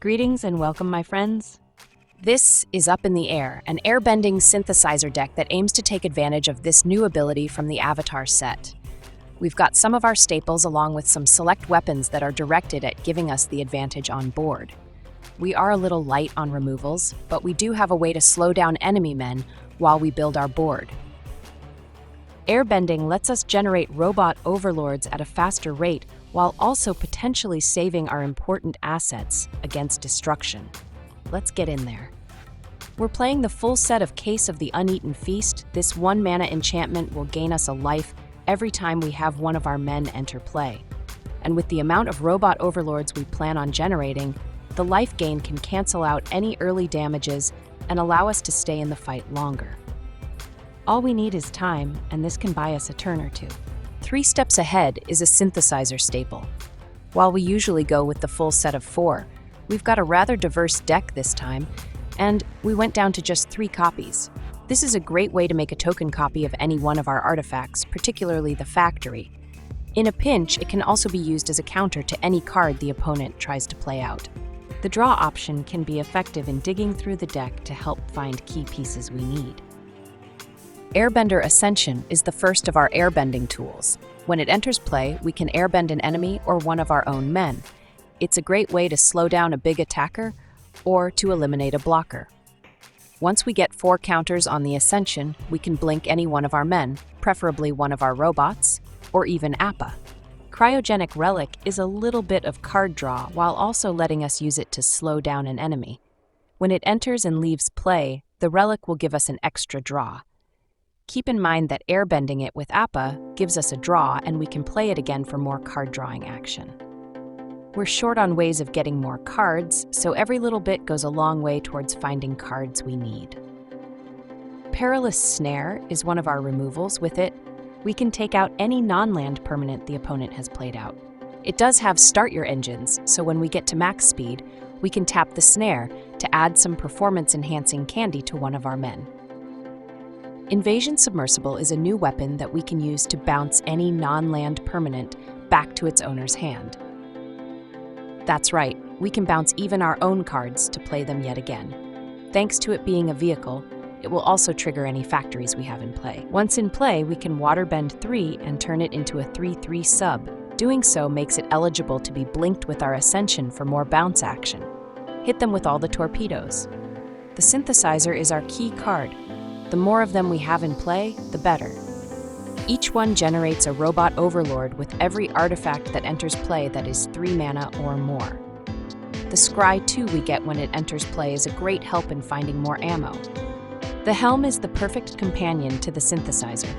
Greetings and welcome, my friends. This is Up in the Air, an airbending synthesizer deck that aims to take advantage of this new ability from the Avatar set. We've got some of our staples along with some select weapons that are directed at giving us the advantage on board. We are a little light on removals, but we do have a way to slow down enemy men while we build our board. Airbending lets us generate Robot Overlords at a faster rate while also potentially saving our important assets against destruction. Let's get in there. We're playing the full set of Case of the Uneaten Feast. This 1-mana enchantment will gain us a life every time we have one of our men enter play. And with the amount of Robot Overlords we plan on generating, the life gain can cancel out any early damages and allow us to stay in the fight longer. All we need is time, and this can buy us a turn or two. 3 steps ahead is a synthesizer staple. While we usually go with the full set of 4, we've got a rather diverse deck this time, and we went down to just 3 copies. This is a great way to make a token copy of any one of our artifacts, particularly the factory. In a pinch, it can also be used as a counter to any card the opponent tries to play out. The draw option can be effective in digging through the deck to help find key pieces we need. Airbender Ascension is the first of our airbending tools. When it enters play, we can airbend an enemy or one of our own men. It's a great way to slow down a big attacker or to eliminate a blocker. Once we get 4 counters on the Ascension, we can blink any one of our men, preferably one of our robots, or even Appa. Cryogenic Relic is a little bit of card draw while also letting us use it to slow down an enemy. When it enters and leaves play, the relic will give us an extra draw. Keep in mind that airbending it with Appa gives us a draw and we can play it again for more card drawing action. We're short on ways of getting more cards, so every little bit goes a long way towards finding cards we need. Perilous Snare is one of our removals. With it, we can take out any non-land permanent the opponent has played out. It does have start your engines, so when we get to max speed, we can tap the snare to add some performance-enhancing candy to one of our men. Invasion Submersible is a new weapon that we can use to bounce any non-land permanent back to its owner's hand. That's right, we can bounce even our own cards to play them yet again. Thanks to it being a vehicle, it will also trigger any factories we have in play. Once in play, we can waterbend 3 and turn it into a 3/3 sub. Doing so makes it eligible to be blinked with our Ascension for more bounce action. Hit them with all the torpedoes. The synthesizer is our key card. The more of them we have in play, the better. Each one generates a Robot Overlord with every artifact that enters play that is 3 mana or more. The Scry 2 we get when it enters play is a great help in finding more ammo. The Helm is the perfect companion to the synthesizer.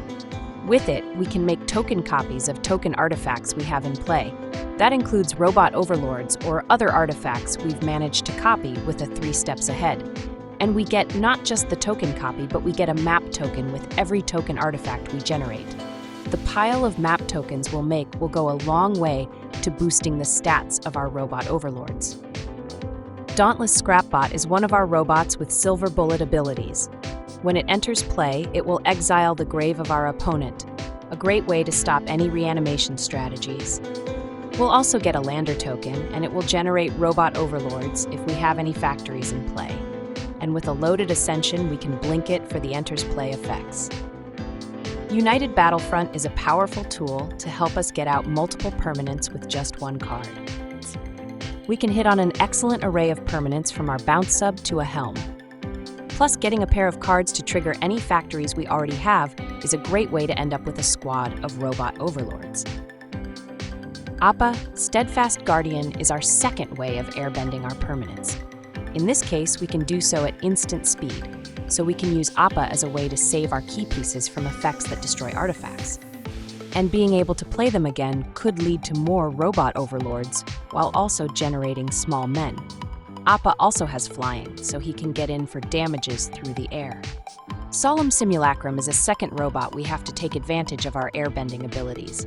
With it, we can make token copies of token artifacts we have in play. That includes Robot Overlords or other artifacts we've managed to copy with a 3 steps ahead. And we get not just the token copy, but we get a map token with every token artifact we generate. The pile of map tokens we'll make will go a long way to boosting the stats of our Robot Overlords. Dauntless Scrapbot is one of our robots with silver bullet abilities. When it enters play, it will exile the grave of our opponent, a great way to stop any reanimation strategies. We'll also get a lander token, and it will generate Robot Overlords if we have any factories in play. And with a loaded Ascension, we can blink it for the enters play effects. United Battlefront is a powerful tool to help us get out multiple permanents with just 1 card. We can hit on an excellent array of permanents from our bounce sub to a helm. Plus, getting a pair of cards to trigger any factories we already have is a great way to end up with a squad of Robot Overlords. Appa, Steadfast Guardian, is our second way of airbending our permanents. In this case, we can do so at instant speed, so we can use Appa as a way to save our key pieces from effects that destroy artifacts. And being able to play them again could lead to more Robot Overlords, while also generating small men. Appa also has flying, so he can get in for damages through the air. Solemn Simulacrum is a second robot we have to take advantage of our airbending abilities.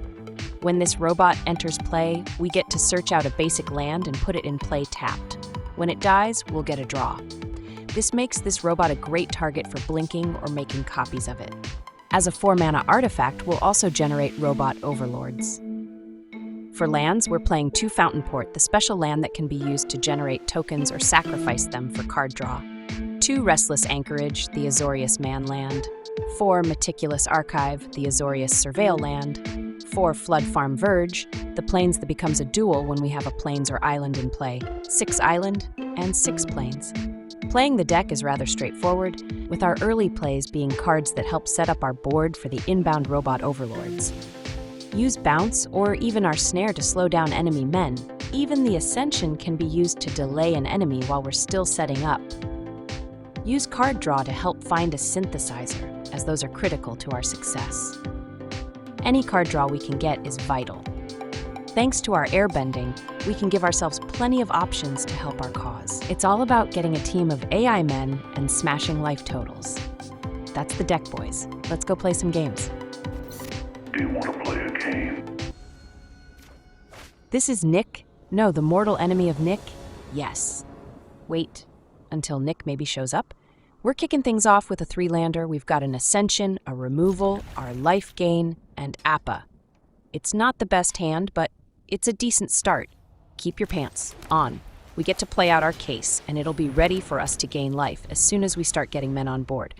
When this robot enters play, we get to search out a basic land and put it in play tapped. When it dies, we'll get a draw. This makes this robot a great target for blinking or making copies of it. As a 4-mana artifact, we'll also generate Robot Overlords. For lands, we're playing 2 Fountainport, the special land that can be used to generate tokens or sacrifice them for card draw. 2 Restless Anchorage, the Azorius Man land. 4 Meticulous Archive, the Azorius Surveil land. 4 Flood Farm Verge, the plains that becomes a dual when we have a plains or island in play. 6 Island, and 6 plains. Playing the deck is rather straightforward, with our early plays being cards that help set up our board for the inbound Robot Overlords. Use Bounce or even our Snare to slow down enemy men. Even the Ascension can be used to delay an enemy while we're still setting up. Use Card Draw to help find a Synthesizer, as those are critical to our success. Any card draw we can get is vital. Thanks to our airbending, we can give ourselves plenty of options to help our cause. It's all about getting a team of AI men and smashing life totals. That's the deck, boys. Let's go play some games. Do you want to play a game? This is Nick. No, the mortal enemy of Nick? Yes. Wait until Nick maybe shows up. We're kicking things off with a 3-lander. We've got an Ascension, a Removal, our Life Gain, and Appa. It's not the best hand, but it's a decent start. Keep your pants on. We get to play out our case, and it'll be ready for us to gain life as soon as we start getting men on board.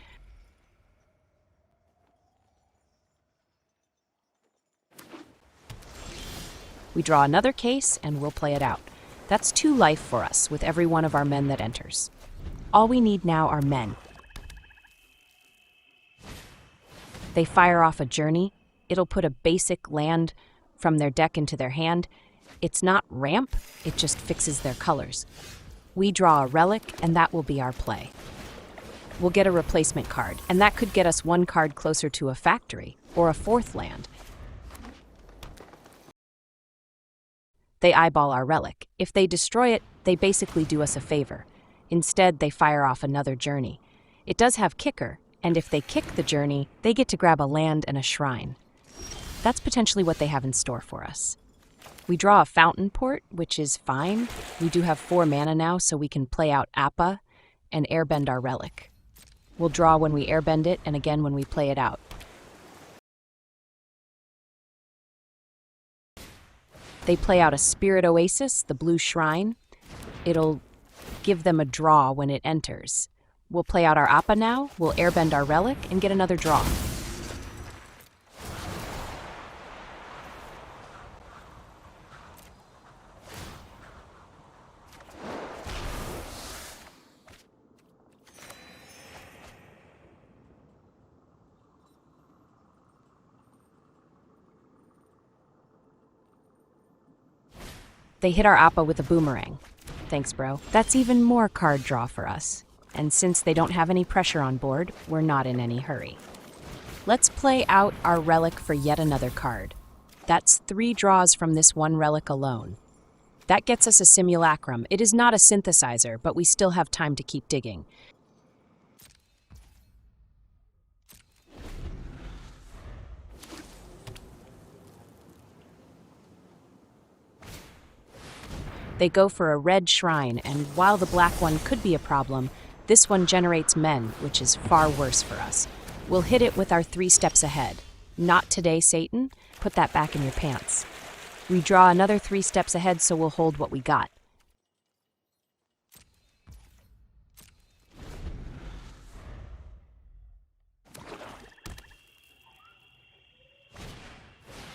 We draw another case, and we'll play it out. That's 2 life for us with every one of our men that enters. All we need now are men. They fire off a journey. It'll put a basic land from their deck into their hand. It's not ramp, it just fixes their colors. We draw a relic, and that will be our play. We'll get a replacement card, and that could get us 1 card closer to a factory or a 4th land. They eyeball our relic. If they destroy it, they basically do us a favor. Instead, they fire off another journey. It does have kicker, and if they kick the journey, they get to grab a land and a shrine. That's potentially what they have in store for us. We draw a Fountainport, which is fine. We do have 4 mana now, so we can play out Appa and airbend our relic. We'll draw when we airbend it, and again when we play it out. They play out a Spirit Oasis, the blue shrine. It'll give them a draw when it enters. We'll play out our Appa now, we'll airbend our relic, and get another draw. They hit our Appa with a boomerang. Thanks, bro. That's even more card draw for us. And since they don't have any pressure on board, we're not in any hurry. Let's play out our relic for yet another card. That's 3 draws from this 1 relic alone. That gets us a Simulacrum. It is not a synthesizer, but we still have time to keep digging. They go for a red shrine, and while the black one could be a problem, this one generates men, which is far worse for us. We'll hit it with our 3 steps ahead. Not today, Satan. Put that back in your pants. We draw another 3 steps ahead, so we'll hold what we got.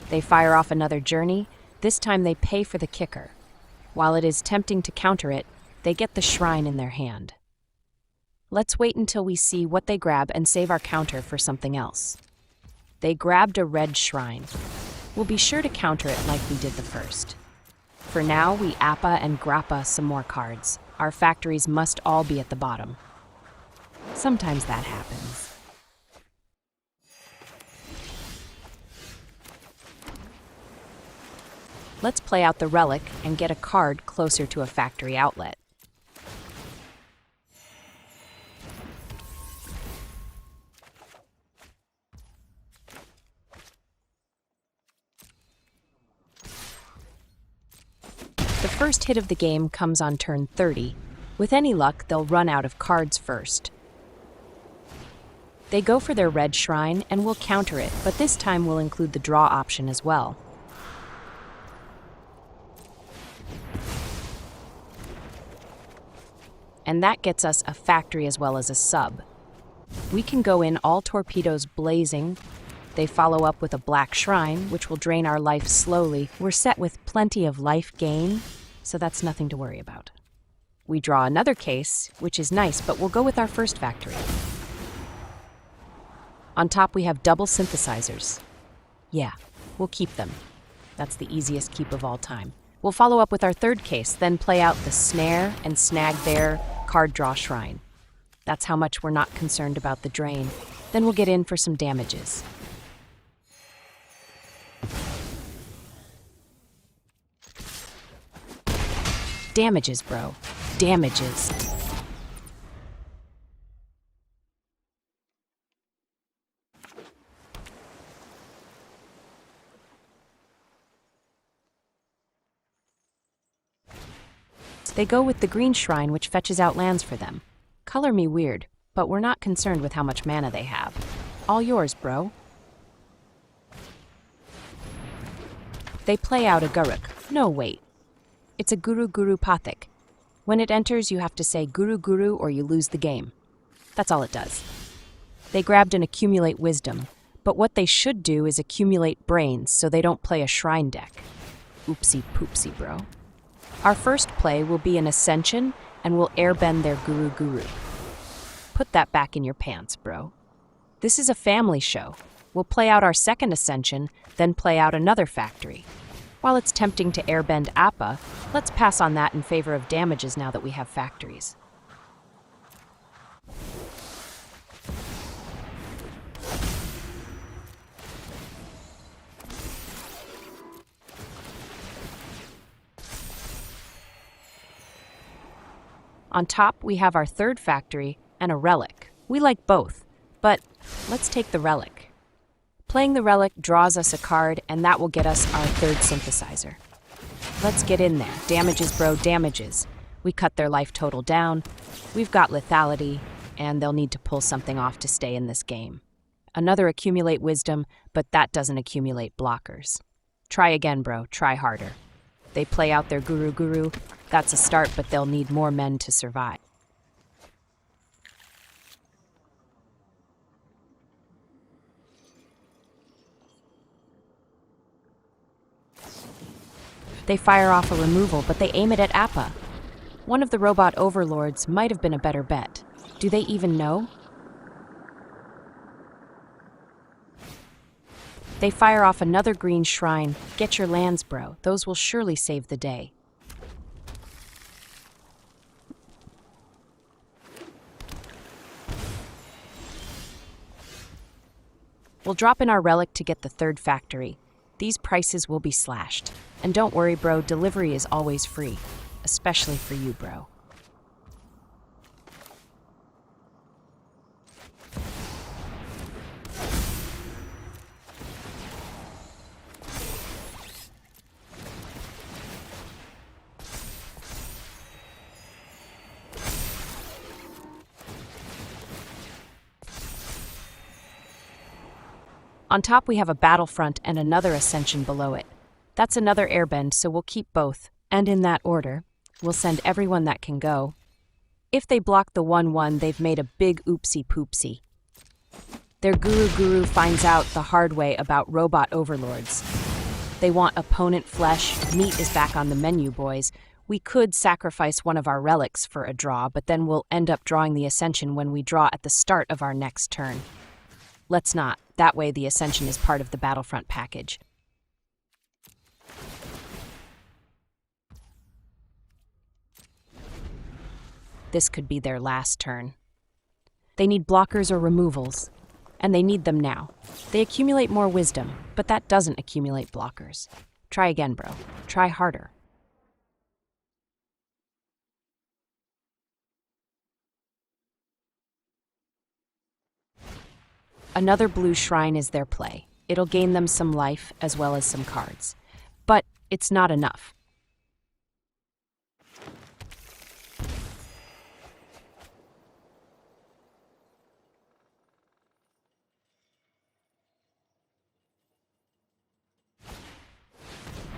They fire off another journey. This time they pay for the kicker. While it is tempting to counter it, they get the shrine in their hand. Let's wait until we see what they grab and save our counter for something else. They grabbed a red shrine. We'll be sure to counter it like we did the first. For now, we Appa and Grappa some more cards. Our factories must all be at the bottom. Sometimes that happens. Let's play out the relic and get a card closer to a factory outlet. The first hit of the game comes on turn 30. With any luck, they'll run out of cards first. They go for their red shrine, and we'll counter it, but this time we'll include the draw option as well. and that gets us a factory as well as a sub. We can go in all torpedoes blazing. They follow up with a black shrine, which will drain our life slowly. We're set with plenty of life gain, so that's nothing to worry about. We draw another case, which is nice, but we'll go with our first factory. On top, we have double synthesizers. Yeah, we'll keep them. That's the easiest keep of all time. We'll follow up with our third case, then play out the snare and snag their card draw shrine. That's how much we're not concerned about the drain. Then we'll get in for some damages. Damages, bro. Damages. They go with the green shrine, which fetches out lands for them. Color me weird, but we're not concerned with how much mana they have. All yours, bro. They play out a Guruk. No, wait. It's a Guru Guru Pathik. When it enters, you have to say Guru Guru or you lose the game. That's all it does. They grabbed an Accumulate Wisdom, but what they should do is accumulate brains so they don't play a shrine deck. Oopsie poopsie, bro. Our first play will be an Ascension, and we'll airbend their Guru Guru. Put that back in your pants, bro. This is a family show. We'll play out our second Ascension, then play out another factory. While it's tempting to airbend Appa, let's pass on that in favor of damages now that we have factories. On top, we have our third factory and a relic. We like both, but let's take the relic. Playing the relic draws us a card, and that will get us our third synthesizer. Let's get in there. Damages, bro, damages. We cut their life total down. We've got lethality, and they'll need to pull something off to stay in this game. Another Accumulate Wisdom, but that doesn't accumulate blockers. Try again, bro. Try harder. They play out their Guru Guru. That's a start, but they'll need more men to survive. They fire off a removal, but they aim it at Appa. One of the Robot Overlords might have been a better bet. Do they even know? They fire off another green shrine. Get your lands, bro. Those will surely save the day. We'll drop in our relic to get the third factory. These prices will be slashed. And don't worry, bro, delivery is always free. Especially for you, bro. On top, we have a Battlefront and another Ascension below it. That's another airbend, so we'll keep both. And in that order, we'll send everyone that can go. If they block the 1-1, they've made a big oopsie poopsie. Their Guru Guru finds out the hard way about Robot Overlords. They want opponent flesh. Meat is back on the menu, boys. We could sacrifice one of our relics for a draw, but then we'll end up drawing the Ascension when we draw at the start of our next turn. Let's not. That way the Ascension is part of the Battlefront package. This could be their last turn. They need blockers or removals, and they need them now. They accumulate more wisdom, but that doesn't accumulate blockers. Try again, bro. Try harder. Another blue shrine is their play. It'll gain them some life as well as some cards. But it's not enough.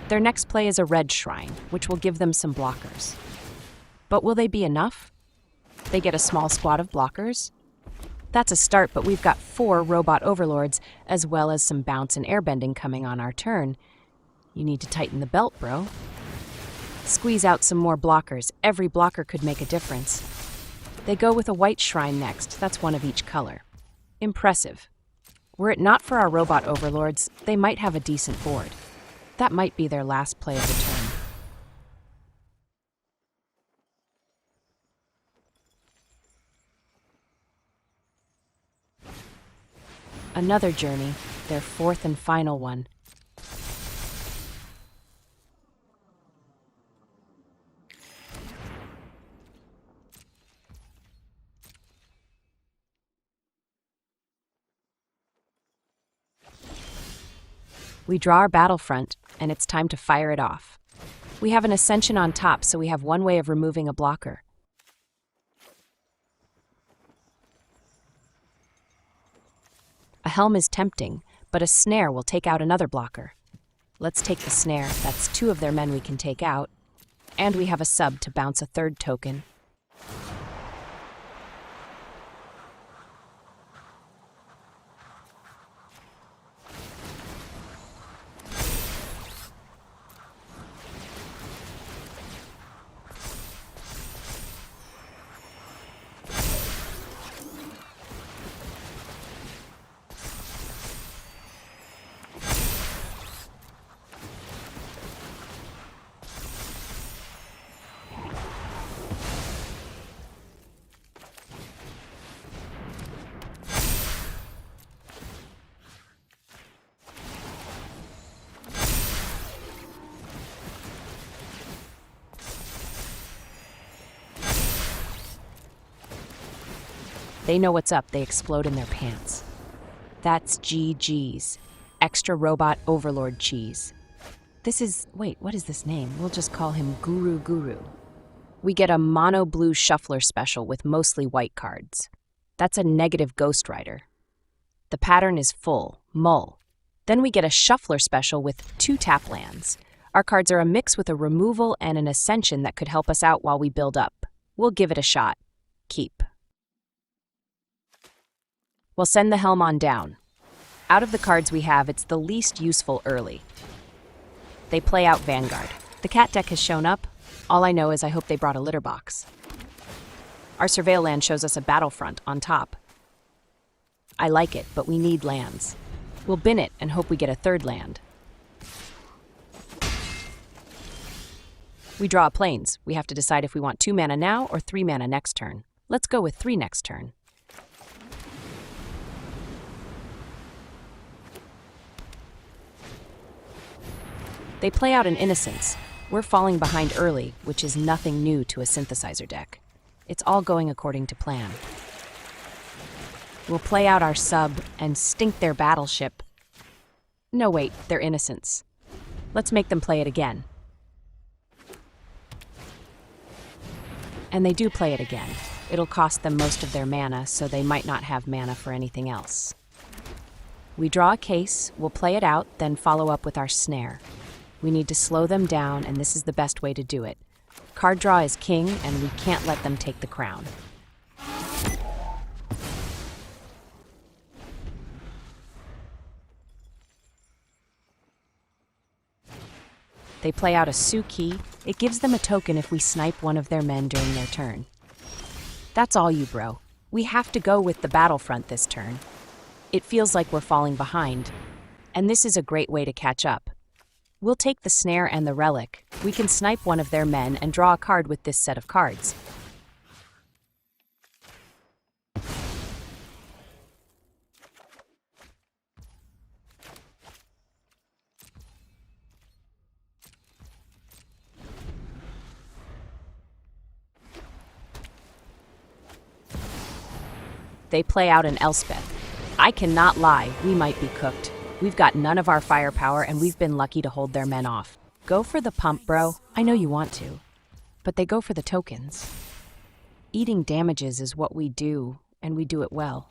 Their next play is a red shrine, which will give them some blockers. But will they be enough? They get a small squad of blockers. That's a start, but we've got 4 Robot Overlords, as well as some bounce and airbending coming on our turn. You need to tighten the belt, bro. Squeeze out some more blockers. Every blocker could make a difference. They go with a white shrine next. That's one of each color. Impressive. Were it not for our Robot Overlords, they might have a decent board. That might be their last play of the turn. Another journey, their 4th and final one. We draw our Battlefront, and it's time to fire it off. We have an Ascension on top, so we have one way of removing a blocker. A Helm is tempting, but a Snare will take out another blocker. Let's take the Snare. That's 2 of their men we can take out. And we have a sub to bounce a 3rd token. They know what's up, they explode in their pants. That's GG's. Extra Robot Overlord cheese. Wait, what is this name? We'll just call him Guru. We get a mono blue shuffler special with mostly white cards. That's a negative Ghost Rider. The pattern is full, mull. Then we get a shuffler special with 2 tap lands. Our cards are a mix with a removal and an ascension that could help us out while we build up. We'll give it a shot. Keep. We'll send the Helm on down. Out of the cards we have, it's the least useful early. They play out Vanguard. The cat deck has shown up. All I know is I hope they brought a litter box. Our Surveil land shows us a Battlefront on top. I like it, but we need lands. We'll bin it and hope we get a 3rd land. We draw a Plains. We have to decide if we want 2 mana now or 3 mana next turn. Let's go with 3 next turn. They play out an Innocence. We're falling behind early, which is nothing new to a synthesizer deck. It's all going according to plan. We'll play out our sub and stink their battleship. No, wait, they're Innocence. Let's make them play it again. And they do play it again. It'll cost them most of their mana, so they might not have mana for anything else. We draw a case, we'll play it out, then follow up with our Snare. We need to slow them down, and this is the best way to do it. Card draw is king, and we can't let them take the crown. They play out a Suki. It gives them a token if we snipe one of their men during their turn. That's all you, bro. We have to go with the Battlefront this turn. It feels like we're falling behind, and this is a great way to catch up. We'll take the Snare and the Relic. We can snipe one of their men and draw a card with this set of cards. They play out an Elspeth. I cannot lie, we might be cooked. We've got none of our firepower, and we've been lucky to hold their men off. Go for the pump, bro. I know you want to. But they go for the tokens. Eating damages is what we do, and we do it well.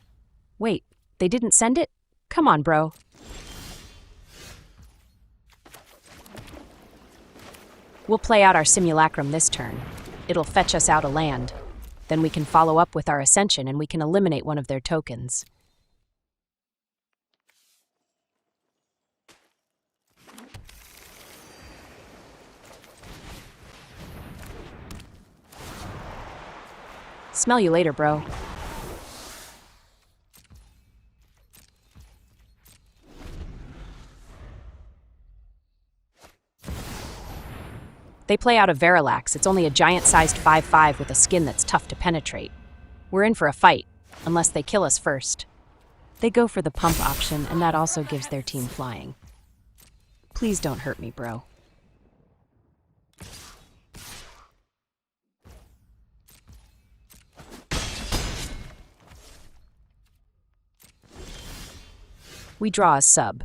Wait, they didn't send it? Come on, bro. We'll play out our Simulacrum this turn. It'll fetch us out a land. Then we can follow up with our Ascension and we can eliminate one of their tokens. Smell you later, bro. They play out a Verilax. It's only a giant-sized 5/5 with a skin that's tough to penetrate. We're in for a fight, unless they kill us first. They go for the pump option, and that also gives their team flying. Please don't hurt me, bro. We draw a sub.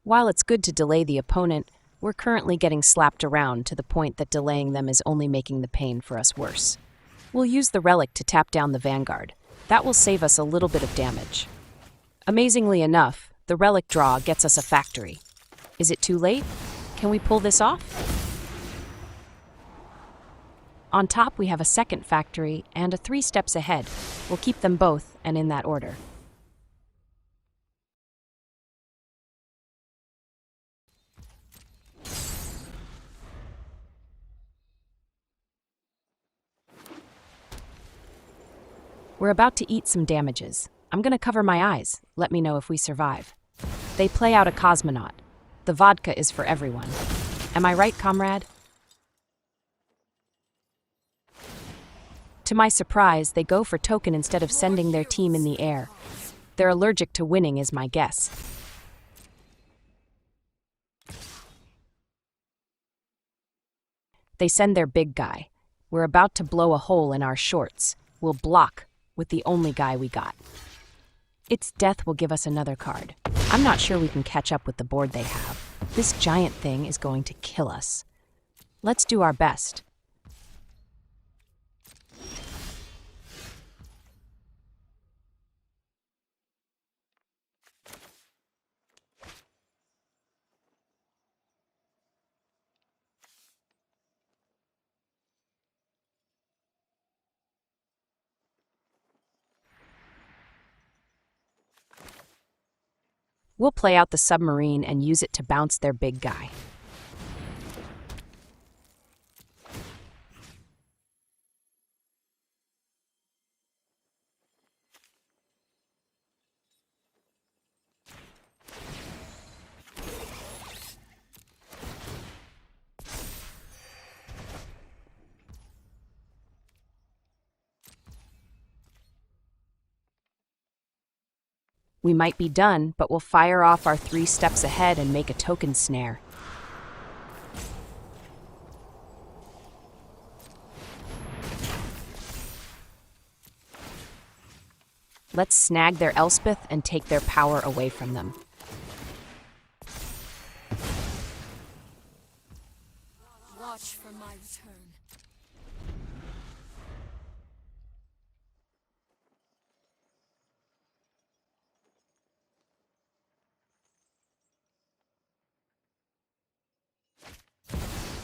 While it's good to delay the opponent, we're currently getting slapped around to the point that delaying them is only making the pain for us worse. We'll use the relic to tap down the Vanguard. That will save us a little bit of damage. Amazingly enough, the relic draw gets us a factory. Is it too late? Can we pull this off? On top, we have a second factory and a 3 steps ahead. We'll keep them both, and in that order. We're about to eat some damages. I'm gonna cover my eyes. Let me know if we survive. They play out a cosmonaut. The vodka is for everyone. Am I right, comrade? To my surprise, they go for token instead of sending their team in the air. They're allergic to winning is my guess. They send their big guy. We're about to blow a hole in our shorts. We'll block with the only guy we got. Its death will give us another card. I'm not sure we can catch up with the board they have. This giant thing is going to kill us. Let's do our best. We'll play out the submarine and use it to bounce their big guy. We might be done, but we'll fire off our 3 steps ahead and make a token snare. Let's snag their Elspeth and take their power away from them. Watch for my return.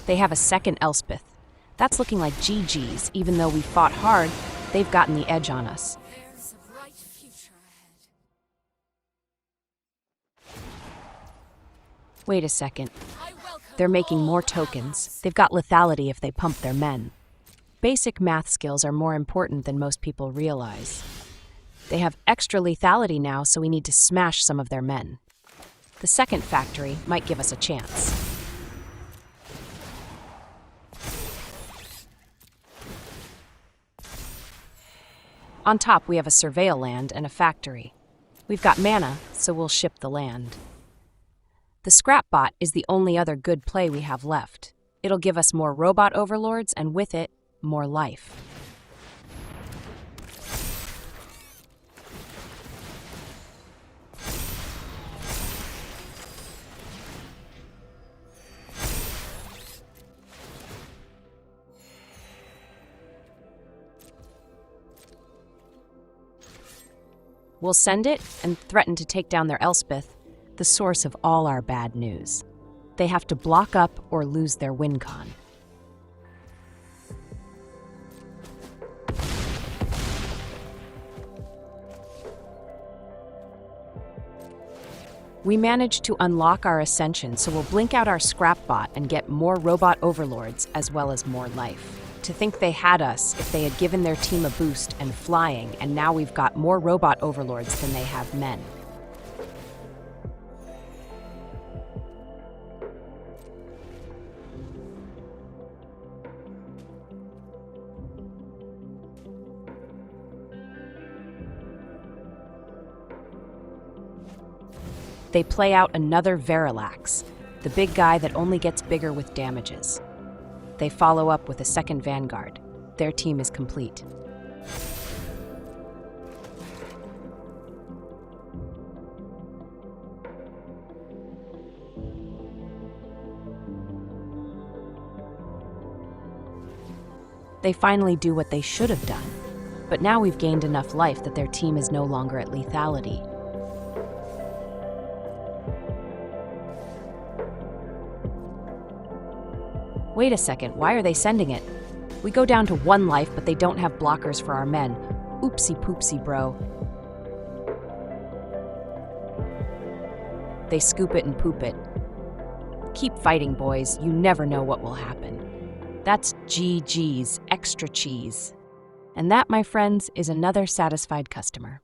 They have a second Elspeth. That's looking like GG's. Even though we fought hard, they've gotten the edge on us. There's a bright future ahead. Wait a second. They're making more tokens. They've got lethality if they pump their men. Basic math skills are more important than most people realize. They have extra lethality now, so we need to smash some of their men. The second factory might give us a chance. On top, we have a surveil land and a factory. We've got mana, so we'll ship the land. The Scrapbot is the only other good play we have left. It'll give us more Robot Overlords, and with it, more life. We'll send it and threaten to take down their Elspeth, the source of all our bad news. They have to block up or lose their win con. We managed to unlock our Ascension, so we'll blink out our Scrapbot and get more Robot Overlords as well as more life. To think they had us if they had given their team a boost and flying, and now we've got more Robot Overlords than they have men. They play out another Verilax, the big guy that only gets bigger with damages. They follow up with a second Vanguard. Their team is complete. They finally do what they should have done, but now we've gained enough life that their team is no longer at lethality. Wait a second, why are they sending it? We go down to 1 life, but they don't have blockers for our men. Oopsie poopsie, bro. They scoop it and poop it. Keep fighting, boys. You never know what will happen. That's GG's, extra cheese. And that, my friends, is another satisfied customer.